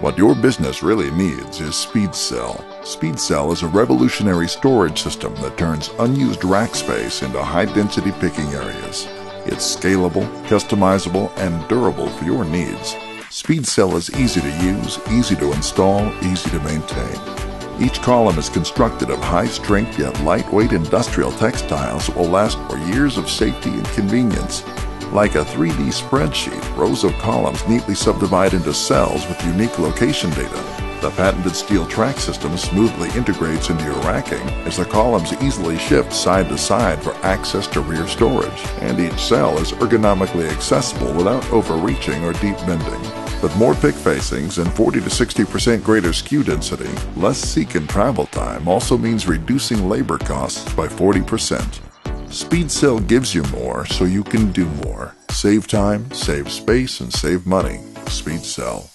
What your business really needs is SpeedCell. SpeedCell is a revolutionary storage system that turns unused rack space into high-density picking areas. It's scalable, customizable, and durable for your needs. SpeedCell is easy to use, easy to install, easy to maintain. Each column is constructed of high-strength yet lightweight industrial textiles that will last for years of safety and convenience. Like a 3D spreadsheet, rows of columns neatly subdivide into cells with unique location data. The patented steel track system smoothly integrates into your racking as the columns easily shift side to side for access to rear storage, and each cell is ergonomically accessible without overreaching or deep bending. With more pick facings and 40 to 60% greater SKU density, less seek and travel time also means reducing labor costs by 40%. SpeedCell gives you more so you can do more. Save time, save space, and save money. SpeedCell.